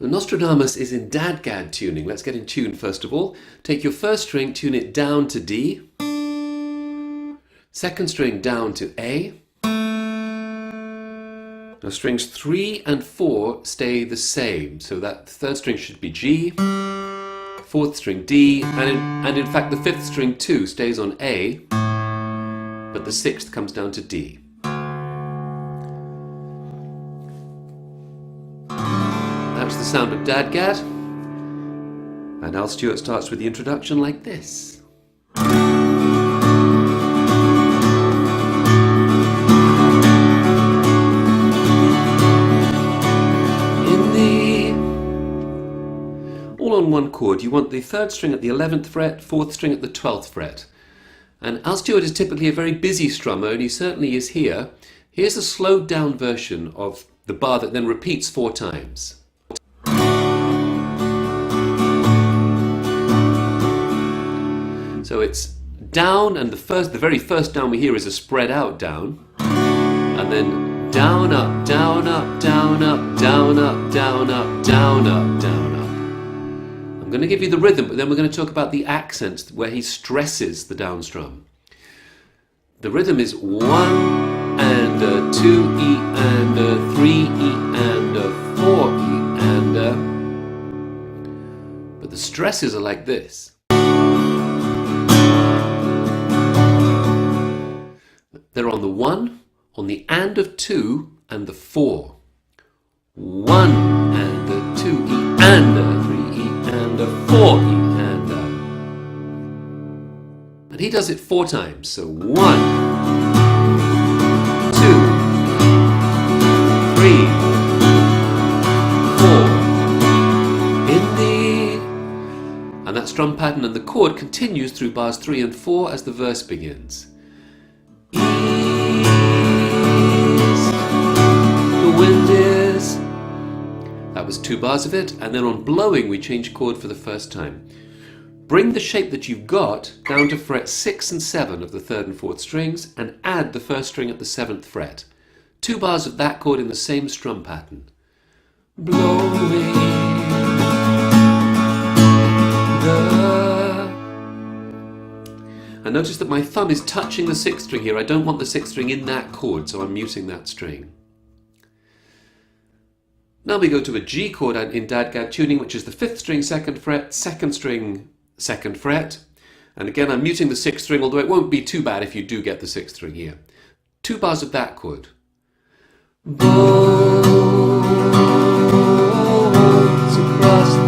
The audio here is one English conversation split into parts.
The Nostradamus is in dadgad tuning. Let's get in tune first of all. Take your first string, tune it down to D. Second string down to A. Now strings 3 and 4 stay the same, so that third string should be G, fourth string D, and in fact the fifth string too stays on A, but the sixth comes down to D. That's the sound of dadgad, and Al Stewart starts with the introduction like this. All on one chord, you want the third string at the 11th fret, fourth string at the 12th fret. And Al Stewart is typically a very busy strummer, and he certainly is here. Here's a slowed down version of the bar that then repeats 4 times. So it's down, and the very first down we hear is a spread out down, and then down, up, down, up, down, up, down, up, down, up, down, up, down, up. I'm going to give you the rhythm, but then we're going to talk about the accents where he stresses the down strum. The rhythm is 1 and a 2 E and a 3 E and a 4 E and a... But the stresses are like this. They're on the 1, on the and of 2 and the 4. 1 and a 2 E and a 3 E and a 4 E and a... And he does it 4 times. So 1, 2, 3, 4. In the... And that strum pattern and the chord continues through bars 3 and 4 as the verse begins. East, the wind is... That was 2 bars of it, and then on blowing we change chord for the first time. Bring the shape that you've got down to fret 6 and 7 of the 3rd and 4th strings and add the first string at the 7th fret. 2 bars of that chord in the same strum pattern. Blowing the... And notice that my thumb is touching the 6th string here. I don't want the 6th string in that chord, so I'm muting that string. Now we go to a G chord in dadgad tuning, which is the 5th string, 2nd fret, 2nd string, 2nd fret. And again, I'm muting the 6th string, although it won't be too bad if you do get the 6th string here. 2 bars of that chord. Bones across the...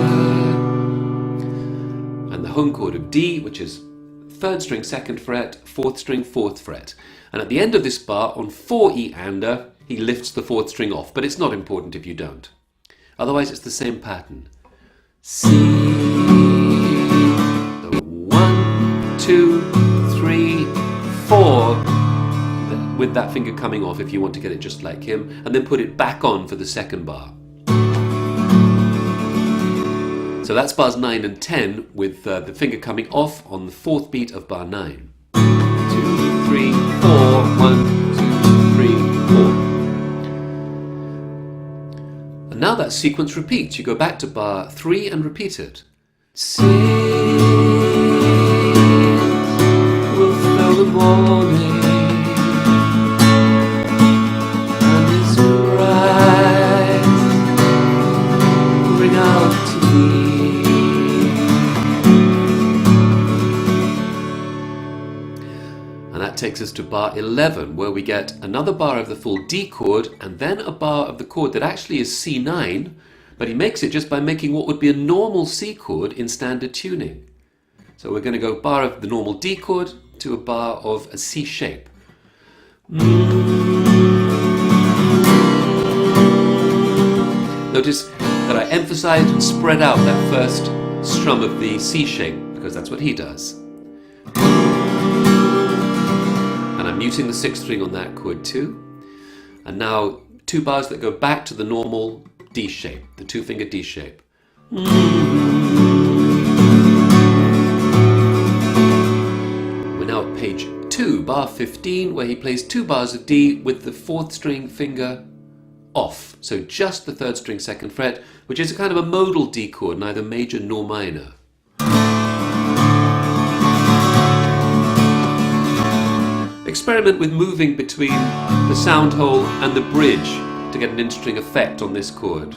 And the home chord of D, which is 3rd string, 2nd fret, 4th string, 4th fret. And at the end of this bar, on 4 E and a, he lifts the 4th string off, but it's not important if you don't. Otherwise, it's the same pattern. C. So 1, 2, 3, 4, with that finger coming off if you want to get it just like him, and then put it back on for the 2nd bar. So that's bars 9 and 10 with the finger coming off on the 4th beat of bar 9. 2, 3, 4, 1, 2, 3, 4. And now that sequence repeats. You go back to bar 3 and repeat it. Since will fill the morning and it's bright, bring out to me. And that takes us to bar 11, where we get another bar of the full D chord and then a bar of the chord that actually is C9, but he makes it just by making what would be a normal C chord in standard tuning. So we're going to go bar of the normal D chord to a bar of a C shape. Notice that I emphasized and spread out that first strum of the C shape, because that's what he does. And I'm muting the 6th string on that chord too. And now 2 bars that go back to the normal D shape, the 2-finger D shape. We're now at page 2, bar 15, where he plays 2 bars of D with the 4th string finger off. So just the 3rd string 2nd fret, which is a kind of a modal D chord, neither major nor minor. Experiment with moving between the sound hole and the bridge to get an interesting effect on this chord.